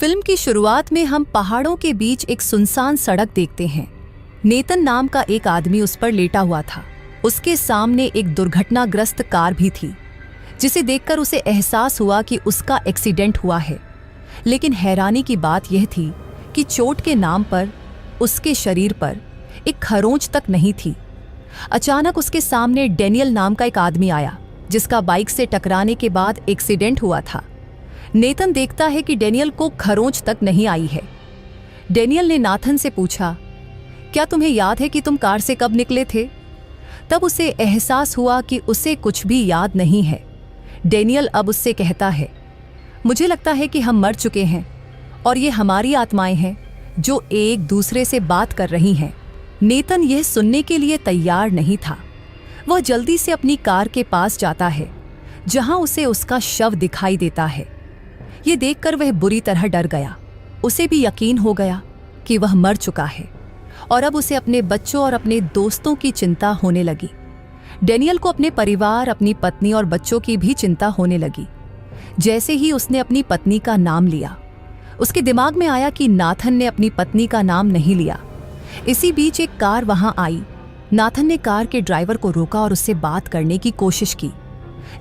Film की शुरुआत में हम पहाड़ों के बीच एक सुनसान सड़क देखते हैं। नेतन नाम का एक आदमी उस पर लेटा हुआ था। उसके सामने एक दुर्घटनाग्रस्त कार भी थी, जिसे देखकर उसे एहसास हुआ कि उसका एक्सीडेंट हुआ है। लेकिन हैरानी की बात यह थी कि चोट के नाम पर उसके शरीर पर एक खरोंच तक नहीं थी। अचानक उसके सामने डेनियल नाम का एक आदमी आया, जिसका बाइक से टकराने के बाद एक्सीडेंट हुआ था। नेतन देखता है कि डेनियल को खरोंच तक नहीं आई है। डेनियल ने नाथन से पूछा, क्या तुम्हें याद है कि तुम कार से कब निकले थे? तब उसे एहसास हुआ कि उसे कुछ भी याद नहीं है। डेनियल अब उससे कहता है, मुझे लगता है कि हम मर चुके हैं और ये हमारी आत्माएं हैं जो एक दूसरे से बात कर रही हैं। नेतन यह सुनने के लिए तैयार नहीं था। वह जल्दी से अपनी कार के पास जाता है, जहां उसे उसका शव दिखाई देता है। ये देखकर वह बुरी तरह डर गया। उसे भी यकीन हो गया कि वह मर चुका है और अब उसे अपने बच्चों और अपने दोस्तों की चिंता होने लगी। डेनियल को अपने परिवार, अपनी पत्नी और बच्चों की भी चिंता होने लगी। जैसे ही उसने अपनी पत्नी का नाम लिया, उसके दिमाग में आया कि नाथन ने अपनी पत्नी का नाम नहीं लिया। इसी बीच एक कार वहां आई। नाथन ने कार के ड्राइवर को रोका और उससे बात करने की कोशिश की,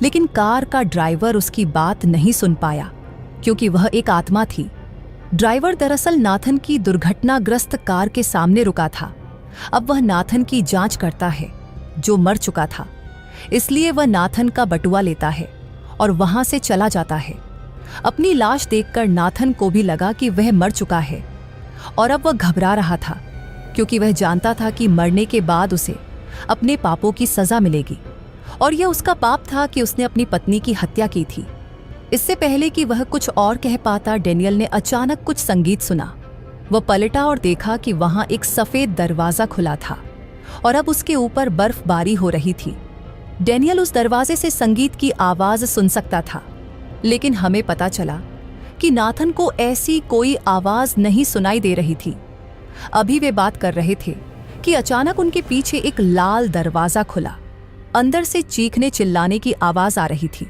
लेकिन कार का ड्राइवर उसकी बात नहीं सुन पाया, क्योंकि वह एक आत्मा थी। ड्राइवर दरअसल नाथन की दुर्घटनाग्रस्त कार के सामने रुका था। अब वह नाथन की जांच करता है, जो मर चुका था। इसलिए वह नाथन का बटुआ लेता है और वहां से चला जाता है। अपनी लाश देखकर नाथन को भी लगा कि वह मर चुका है और अब वह घबरा रहा था, क्योंकि वह जानता था कि मरने के बाद उसे अपने पापों की सजा मिलेगी। और यह उसका पाप था कि उसने अपनी पत्नी की हत्या की थी। इससे पहले कि वह कुछ और कह पाता, डेनियल ने अचानक कुछ संगीत सुना। वह पलटा और देखा कि वहां एक सफेद दरवाजा खुला था और अब उसके ऊपर बर्फबारी हो रही थी। डेनियल उस दरवाजे से संगीत की आवाज सुन सकता था, लेकिन हमें पता चला कि नाथन को ऐसी कोई आवाज नहीं सुनाई दे रही थी। अभी वे बात कर रहे थे कि अचानक उनके पीछे एक लाल दरवाजा खुला। अंदर से चीखने चिल्लाने की आवाज आ रही थी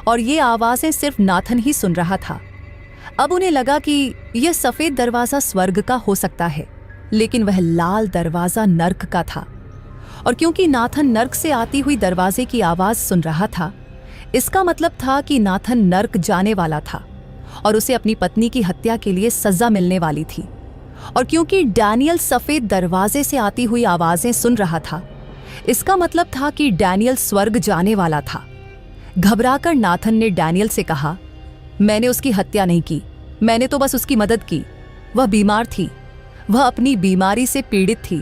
और ये आवाजें सिर्फ नाथन ही सुन रहा था। अब उन्हें लगा कि यह सफेद दरवाजा स्वर्ग का हो सकता है, लेकिन वह लाल दरवाजा नर्क का था। और क्योंकि नाथन नर्क से आती हुई दरवाजे की आवाज सुन रहा था, इसका मतलब था कि नाथन नर्क जाने वाला था और उसे अपनी पत्नी की हत्या के लिए सजा मिलने वाली थी। और क्योंकि डैनियल सफेद दरवाजे से आती हुई आवाजें सुन रहा था, इसका मतलब था कि डैनियल स्वर्ग जाने वाला था। घबराकर नाथन ने डैनियल से कहा, मैंने उसकी हत्या नहीं की, मैंने तो बस उसकी मदद की। वह बीमार थी, वह अपनी बीमारी से पीड़ित थी,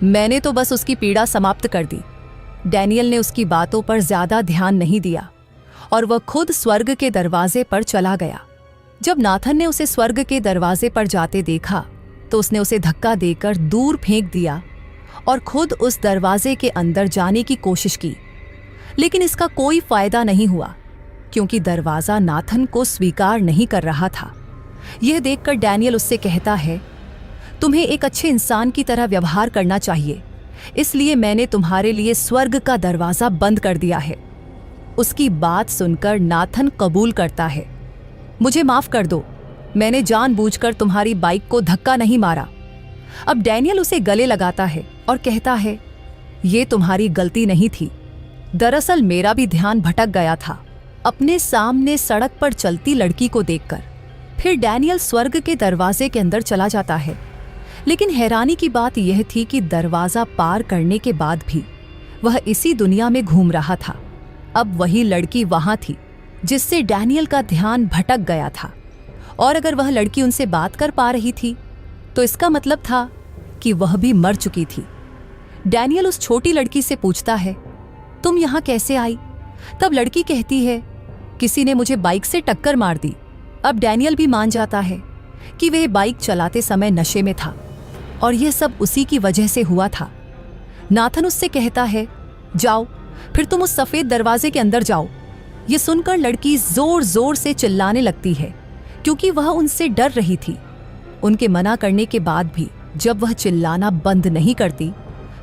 मैंने तो बस उसकी पीड़ा समाप्त कर दी। डैनियल ने उसकी बातों पर ज्यादा ध्यान नहीं दिया और वह खुद स्वर्ग के दरवाजे पर चला गया। जब नाथन ने उसे स्वर्ग के दरवाजे पर जाते देखा, तो उसने उसे धक्का देकर दूर फेंक दिया और खुद उस दरवाजे के अंदर जाने की कोशिश की। लेकिन इसका कोई फायदा नहीं हुआ, क्योंकि दरवाजा नाथन को स्वीकार नहीं कर रहा था। यह देखकर डैनियल उससे कहता है, तुम्हें एक अच्छे इंसान की तरह व्यवहार करना चाहिए, इसलिए मैंने तुम्हारे लिए स्वर्ग का दरवाजा बंद कर दिया है। उसकी बात सुनकर नाथन कबूल करता है, मुझे माफ कर दो, मैंने जानबूझकर तुम्हारी बाइक को धक्का नहीं मारा। अब डैनियल उसे गले लगाता है और कहता है, ये तुम्हारी गलती नहीं थी, दरअसल मेरा भी ध्यान भटक गया था अपने सामने सड़क पर चलती लड़की को देखकर। फिर डैनियल स्वर्ग के दरवाजे के अंदर चला जाता है। लेकिन हैरानी की बात यह थी कि दरवाजा पार करने के बाद भी वह इसी दुनिया में घूम रहा था। अब वही लड़की वहां थी जिससे डैनियल का ध्यान भटक गया था, और अगर वह लड़की उनसे बात कर पा रही थी, तो इसका मतलब था कि वह भी मर चुकी थी। डैनियल उस छोटी लड़की से पूछता है, तुम यहां कैसे आई? तब लड़की कहती है, किसी ने मुझे बाइक से टक्कर मार दी। अब डैनियल भी मान जाता है कि वह बाइक चलाते समय नशे में था और यह सब उसी की वजह से हुआ था। नाथन उससे कहता है, जाओ, फिर तुम उस सफेद दरवाजे के अंदर जाओ। यह सुनकर लड़की जोर जोर से चिल्लाने लगती है, क्योंकि वह उनसे डर रही थी। उनके मना करने के बाद भी जब वह चिल्लाना बंद नहीं करती,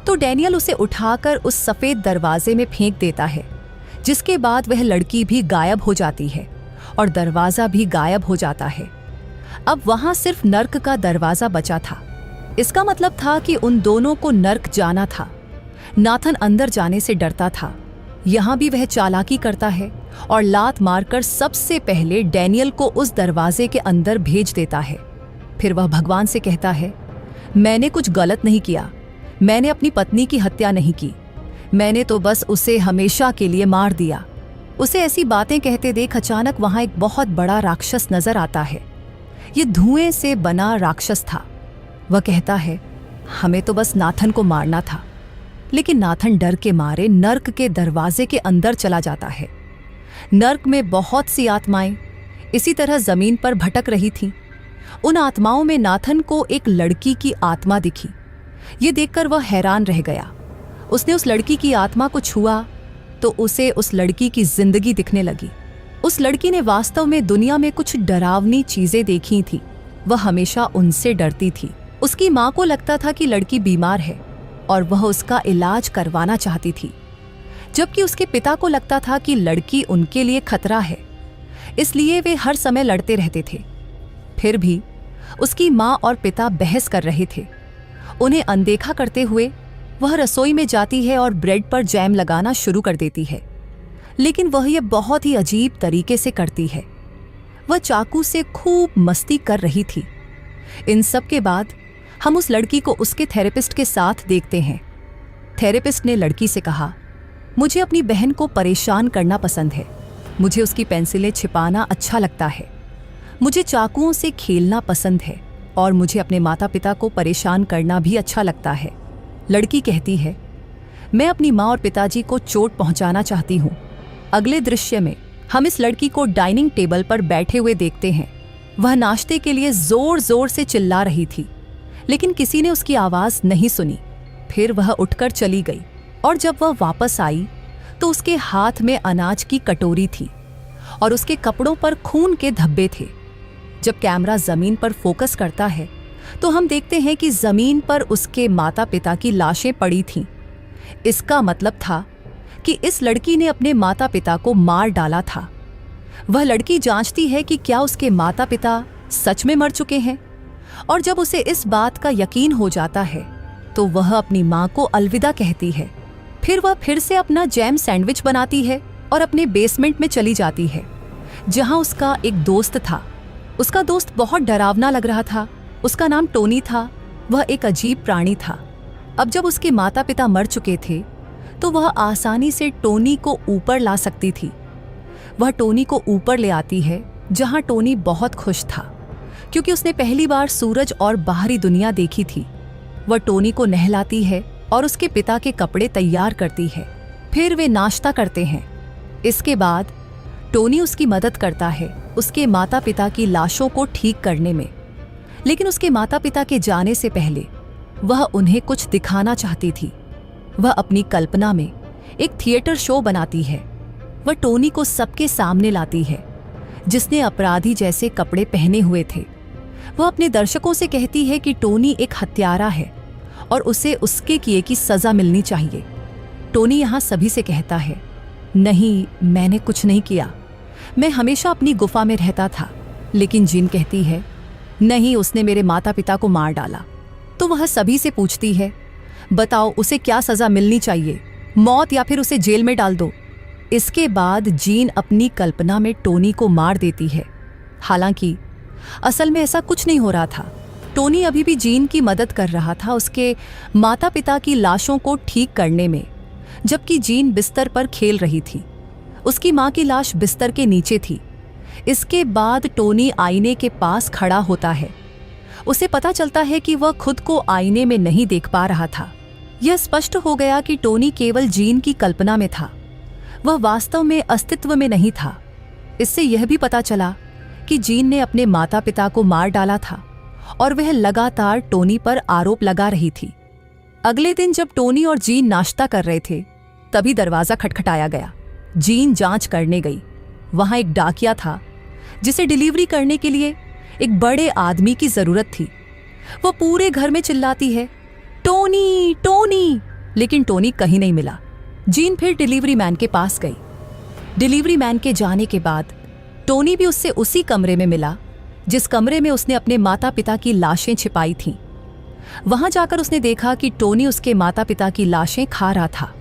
तो डैनियल उसे उठाकर उस सफेद दरवाजे में फेंक देता है, जिसके बाद वह लड़की भी गायब हो जाती है और दरवाजा भी गायब हो जाता है। अब वहां सिर्फ नर्क का दरवाजा बचा था। इसका मतलब था कि उन दोनों को नर्क जाना था। नाथन अंदर जाने से डरता था। यहाँ भी वह चालाकी करता है और लात मारकर सबसे पहले डैनियल को उस दरवाजे के अंदर भेज देता है। फिर वह भगवान से कहता है, मैंने कुछ गलत नहीं किया, मैंने अपनी पत्नी की हत्या नहीं की, मैंने तो बस उसे हमेशा के लिए मार दिया। उसे ऐसी बातें कहते देख अचानक वहां एक बहुत बड़ा राक्षस नजर आता है। ये धुएं से बना राक्षस था। वह कहता है, हमें तो बस नाथन को मारना था। लेकिन नाथन डर के मारे नर्क के दरवाजे के अंदर चला जाता है। नर्क में बहुत सी आत्माएं इसी तरह जमीन पर भटक रही थीं। उन आत्माओं में नाथन को एक लड़की की आत्मा दिखी। ये देखकर वह हैरान रह गया। उसने उस लड़की की आत्मा को छुआ तो उसे उस लड़की की जिंदगी दिखने लगी। उस लड़की ने वास्तव में दुनिया में कुछ डरावनी चीजें देखी थी। वह हमेशा उनसे डरती थी। उसकी माँ को लगता था कि लड़की बीमार है और वह उसका इलाज करवाना चाहती थी, जबकि उसके पिता को लगता था कि लड़की उनके लिए खतरा है, इसलिए वे हर समय लड़ते रहते थे। फिर भी उसकी माँ और पिता बहस कर रहे थे। उन्हें अनदेखा करते हुए वह रसोई में जाती है और ब्रेड पर जैम लगाना शुरू कर देती है, लेकिन वह यह बहुत ही अजीब तरीके से करती है। वह चाकू से खूब मस्ती कर रही थी। इन सब के बाद हम उस लड़की को उसके थेरेपिस्ट के साथ देखते हैं। थेरेपिस्ट ने लड़की से कहा, मुझे अपनी बहन को परेशान करना पसंद है। मुझे उसकी पेंसिलें छिपाना अच्छा लगता है। मुझे चाकुओं से खेलना पसंद है और मुझे अपने माता पिता को परेशान करना भी अच्छा लगता है। लड़की कहती है, मैं अपनी माँ और पिताजी को चोट पहुंचाना चाहती हूँ। अगले दृश्य में हम इस लड़की को डाइनिंग टेबल पर बैठे हुए देखते हैं। वह नाश्ते के लिए जोर जोर से चिल्ला रही थी, लेकिन किसी ने उसकी आवाज नहीं सुनी। फिर वह उठकर चली गई और जब वह वापस आई तो उसके हाथ में अनाज की कटोरी थी और उसके कपड़ों पर खून के धब्बे थे। जब कैमरा जमीन पर फोकस करता है तो हम देखते हैं कि जमीन पर उसके माता पिता की लाशें पड़ी थीं। इसका मतलब था कि इस लड़की ने अपने माता पिता को मार डाला था। वह लड़की जांचती है कि क्या उसके माता पिता सच में मर चुके हैं, और जब उसे इस बात का यकीन हो जाता है तो वह अपनी माँ को अलविदा कहती है। फिर वह फिर से अपना जैम सैंडविच बनाती है और अपने बेसमेंट में चली जाती है, जहाँ उसका एक दोस्त था। उसका दोस्त बहुत डरावना लग रहा था। उसका नाम टोनी था। वह एक अजीब प्राणी था। अब जब उसके माता पिता मर चुके थे तो वह आसानी से टोनी को ऊपर ला सकती थी। वह टोनी को ऊपर ले आती है, जहां टोनी बहुत खुश था क्योंकि उसने पहली बार सूरज और बाहरी दुनिया देखी थी। वह टोनी को नहलाती है और उसके पिता के कपड़े तैयार करती है। फिर वे नाश्ता करते हैं। इसके बाद टोनी उसकी मदद करता है उसके माता पिता की लाशों को ठीक करने में, लेकिन उसके माता पिता के जाने से पहले वह उन्हें कुछ दिखाना चाहती थी। वह अपनी कल्पना में एक थिएटर शो बनाती है। वह टोनी को सबके सामने लाती है, जिसने अपराधी जैसे कपड़े पहने हुए थे। वह अपने दर्शकों से कहती है कि टोनी एक हत्यारा है और उसे उसके किए की सजा मिलनी चाहिए। टोनी यहाँ सभी से कहता है, नहीं, मैंने कुछ नहीं किया, मैं हमेशा अपनी गुफा में रहता था। लेकिन जीन कहती है, नहीं, उसने मेरे माता पिता को मार डाला। तो वह सभी से पूछती है, बताओ उसे क्या सजा मिलनी चाहिए, मौत या फिर उसे जेल में डाल दो। इसके बाद जीन अपनी कल्पना में टोनी को मार देती है। हालांकि असल में ऐसा कुछ नहीं हो रहा था। टोनी अभी भी जीन की मदद कर रहा था उसके माता पिता की लाशों को ठीक करने में, जबकि जीन बिस्तर पर खेल रही थी। उसकी माँ की लाश बिस्तर के नीचे थी। इसके बाद टोनी आईने के पास खड़ा होता है। उसे पता चलता है कि वह खुद को आईने में नहीं देख पा रहा था। यह स्पष्ट हो गया कि टोनी केवल जीन की कल्पना में था, वह वास्तव में अस्तित्व में नहीं था। इससे यह भी पता चला कि जीन ने अपने माता पिता को मार डाला था और वह लगातार टोनी पर आरोप लगा रही थी। अगले दिन जब टोनी और जीन नाश्ता कर रहे थे, तभी दरवाजा खटखटाया गया। जीन जांच करने गई। वहां एक डाकिया था जिसे डिलीवरी करने के लिए एक बड़े आदमी की जरूरत थी। वह पूरे घर में चिल्लाती है, टोनी टोनी, लेकिन टोनी कहीं नहीं मिला। जीन फिर डिलीवरी मैन के पास गई। डिलीवरी मैन के जाने के बाद टोनी भी उससे उसी कमरे में मिला जिस कमरे में उसने अपने माता पिता की लाशें छिपाई थीं। वहां जाकर उसने देखा कि टोनी उसके माता पिता की लाशें खा रहा था।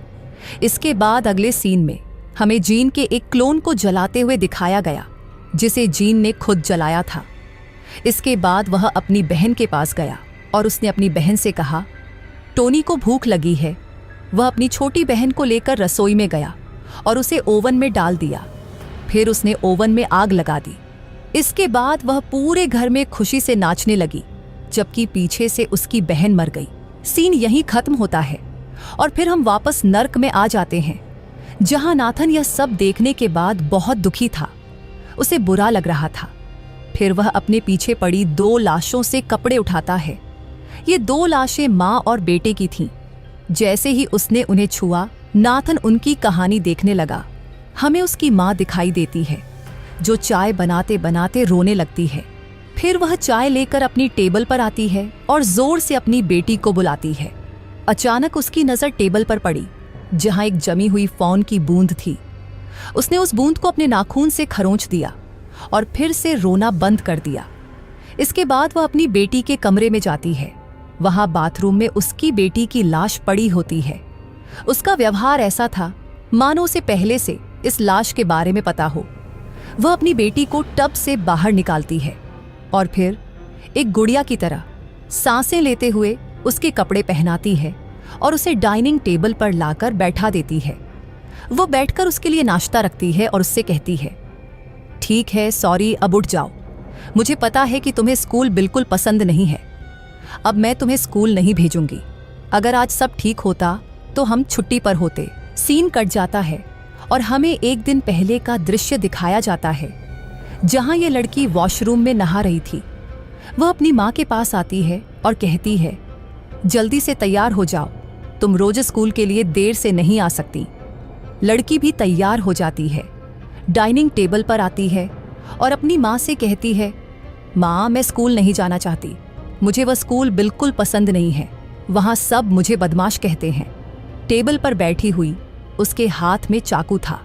इसके बाद अगले सीन में हमें जीन के एक क्लोन को जलाते हुए दिखाया गया, जिसे जीन ने खुद जलाया था। इसके बाद वह अपनी बहन के पास गया और उसने अपनी बहन से कहा, टोनी को भूख लगी है। वह अपनी छोटी बहन को लेकर रसोई में गया और उसे ओवन में डाल दिया। फिर उसने ओवन में आग लगा दी। इसके बाद वह पूरे घर में खुशी से नाचने लगी, जबकि पीछे से उसकी बहन मर गई। सीन यहीं खत्म होता है और फिर हम वापस नर्क में आ जाते हैं, जहां नाथन यह सब देखने के बाद बहुत दुखी था। उसे बुरा लग रहा था। फिर वह अपने पीछे पड़ी 2 लाशों से कपड़े उठाता है। ये 2 लाशें माँ और बेटे की थीं। जैसे ही उसने उन्हें छुआ, नाथन उनकी कहानी देखने लगा। हमें उसकी माँ दिखाई देती है, जो चाय बनाते बनाते रोने लगती है। फिर वह चाय लेकर अपनी टेबल पर आती है और जोर से अपनी बेटी को बुलाती है। अचानक उसकी नज़र टेबल पर पड़ी, जहां एक जमी हुई फ़ौन की बूंद थी। उसने उस बूंद को अपने नाखून से खरोंच दिया और फिर से रोना बंद कर दिया। इसके बाद वह अपनी बेटी के कमरे में जाती है। वहां बाथरूम में उसकी बेटी की लाश पड़ी होती है। उसका व्यवहार ऐसा था मानो उसे पहले से इस लाश के बारे में पता हो। वह अपनी बेटी को टब से बाहर निकालती है और फिर एक गुड़िया की तरह सांसें लेते हुए उसके कपड़े पहनाती है और उसे डाइनिंग टेबल पर लाकर बैठा देती है। वो बैठकर उसके लिए नाश्ता रखती है और उससे कहती है, ठीक है, सॉरी, अब उठ जाओ। मुझे पता है कि तुम्हें स्कूल बिल्कुल पसंद नहीं है। अब मैं तुम्हें स्कूल नहीं भेजूंगी। अगर आज सब ठीक होता तो हम छुट्टी पर होते। सीन कट जाता है और हमें एक दिन पहले का दृश्य दिखाया जाता है, जहां ये लड़की वॉशरूम में नहा रही थी। वह अपनी माँ के पास आती है और कहती है, जल्दी से तैयार हो जाओ, तुम रोज स्कूल के लिए देर से नहीं आ सकती। लड़की भी तैयार हो जाती है, डाइनिंग टेबल पर आती है और अपनी माँ से कहती है, माँ, मैं स्कूल नहीं जाना चाहती। मुझे वह स्कूल बिल्कुल पसंद नहीं है। वहाँ सब मुझे बदमाश कहते हैं। टेबल पर बैठी हुई उसके हाथ में चाकू था।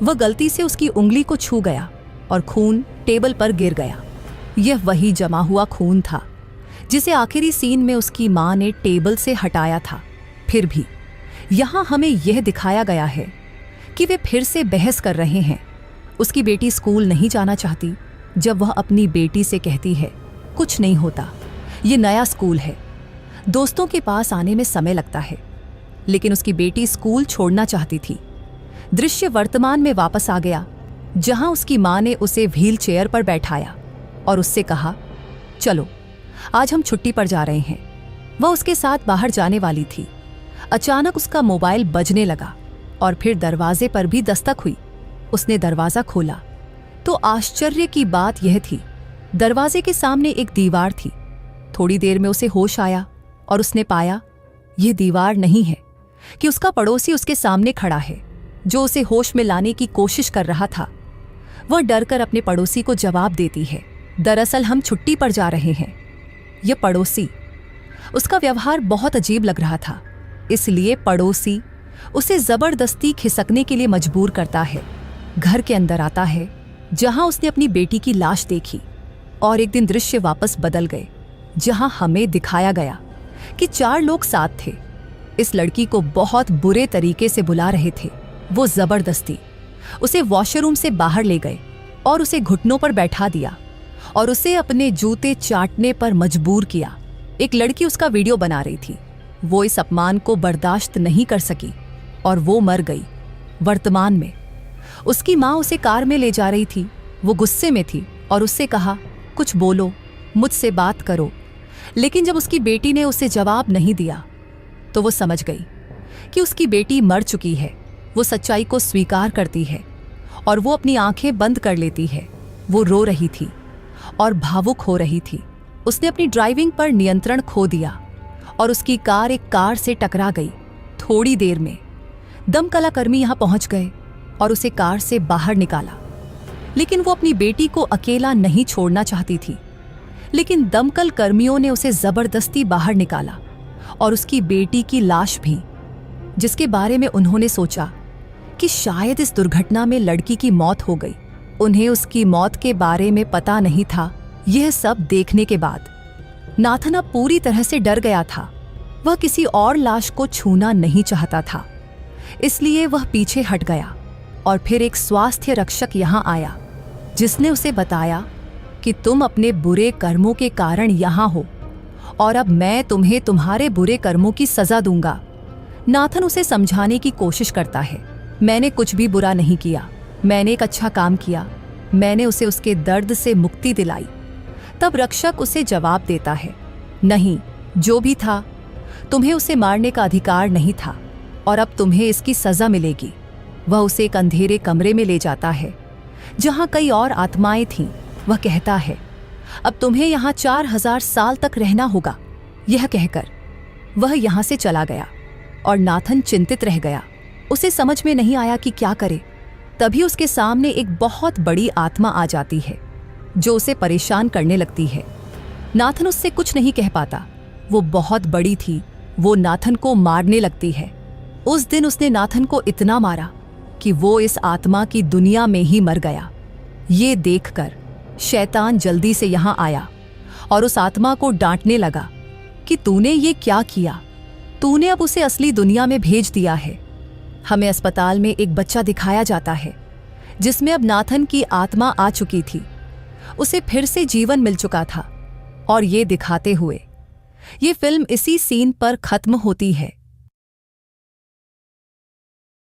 वह गलती से उसकी उंगली को छू गया और खून टेबल पर गिर गया। यह वही जमा हुआ खून था जिसे आखिरी सीन में उसकी माँ ने टेबल से हटाया था। फिर भी यहाँ हमें यह दिखाया गया है कि वे फिर से बहस कर रहे हैं। उसकी बेटी स्कूल नहीं जाना चाहती, जब वह अपनी बेटी से कहती है, कुछ नहीं होता, ये नया स्कूल है, दोस्तों के पास आने में समय लगता है। लेकिन उसकी बेटी स्कूल छोड़ना चाहती थी। दृश्य वर्तमान में वापस आ गया, जहां उसकी माँ ने उसे व्हील चेयर पर बैठाया और उससे कहा, चलो आज हम छुट्टी पर जा रहे हैं। वह उसके साथ बाहर जाने वाली थी। अचानक उसका मोबाइल बजने लगा और फिर दरवाजे पर भी दस्तक हुई। उसने दरवाजा खोला तो आश्चर्य की बात यह थी, दरवाजे के सामने एक दीवार थी। थोड़ी देर में उसे होश आया और उसने पाया यह दीवार नहीं है कि उसका पड़ोसी उसके सामने खड़ा है, जो उसे होश में लाने की कोशिश कर रहा था। वह डरकर अपने पड़ोसी को जवाब देती है, दरअसल हम छुट्टी पर जा रहे हैं। यह पड़ोसी, उसका व्यवहार बहुत अजीब लग रहा था, इसलिए पड़ोसी उसे जबरदस्ती खिसकने के लिए मजबूर करता है। घर के अंदर आता है, जहां उसने अपनी बेटी की लाश देखी। और एक दिन दृश्य वापस बदल गए, जहां हमें दिखाया गया कि 4 लोग साथ थे। इस लड़की को बहुत बुरे तरीके से बुला रहे थे। वो जबरदस्ती उसे वॉशरूम से बाहर ले गए और उसे घुटनों पर बैठा दिया और उसे अपने जूते चाटने पर मजबूर किया। एक लड़की उसका वीडियो बना रही थी। वो इस अपमान को बर्दाश्त नहीं कर सकी और वो मर गई। वर्तमान में उसकी माँ उसे कार में ले जा रही थी। वो गुस्से में थी और उससे कहा, कुछ बोलो, मुझसे बात करो। लेकिन जब उसकी बेटी ने उसे जवाब नहीं दिया तो वो समझ गई कि उसकी बेटी मर चुकी है। वो सच्चाई को स्वीकार करती है और वो अपनी आंखें बंद कर लेती है। वो रो रही थी और भावुक हो रही थी। उसने अपनी ड्राइविंग पर नियंत्रण खो दिया और उसकी कार एक कार से टकरा गई। थोड़ी देर में दमकला कर्मी यहां पहुंच गए और उसे कार से बाहर निकाला। लेकिन वो अपनी बेटी को अकेला नहीं छोड़ना चाहती थी। लेकिन दमकल कर्मियों ने उसे जबरदस्ती बाहर निकाला और उसकी बेटी की लाश भी, जिसके बारे में उन्होंने सोचा कि शायद इस दुर्घटना में लड़की की मौत हो गई। उन्हें उसकी मौत के बारे में पता नहीं था यह सब देखने के बाद नाथन अब पूरी तरह से डर गया था। वह किसी और लाश को छूना नहीं चाहता था, इसलिए वह पीछे हट गया। और फिर एक स्वास्थ्य रक्षक यहाँ आया, जिसने उसे बताया कि तुम अपने बुरे कर्मों के कारण यहाँ हो और अब मैं तुम्हें तुम्हारे बुरे कर्मों की सजा दूंगा। नाथन उसे समझाने की कोशिश करता है, मैंने कुछ भी बुरा नहीं किया, मैंने एक अच्छा काम किया, मैंने उसे उसके दर्द से मुक्ति दिलाई। तब रक्षक उसे जवाब देता है, नहीं, जो भी था, तुम्हें उसे मारने का अधिकार नहीं था और अब तुम्हें इसकी सजा मिलेगी। वह उसे एक अंधेरे कमरे में ले जाता है जहां कई और आत्माएं थीं। वह कहता है, अब तुम्हें यहाँ 4000 साल तक रहना होगा। यह कहकर वह यहाँ से चला गया और नाथन चिंतित रह गया। उसे समझ में नहीं आया कि क्या करे। तभी उसके सामने एक बहुत बड़ी आत्मा आ जाती है जो उसे परेशान करने लगती है। नाथन उससे कुछ नहीं कह पाता। वो बहुत बड़ी थी, वो नाथन को मारने लगती है। उस दिन उसने नाथन को इतना मारा कि वो इस आत्मा की दुनिया में ही मर गया। ये देखकर शैतान जल्दी से यहाँ आया और उस आत्मा को डांटने लगा कि तूने ये क्या किया, तूने अब उसे असली दुनिया में भेज दिया है। हमें अस्पताल में एक बच्चा दिखाया जाता है जिसमें अब नाथन की आत्मा आ चुकी थी। उसे फिर से जीवन मिल चुका था और ये दिखाते हुए ये फिल्म इसी सीन पर खत्म होती है।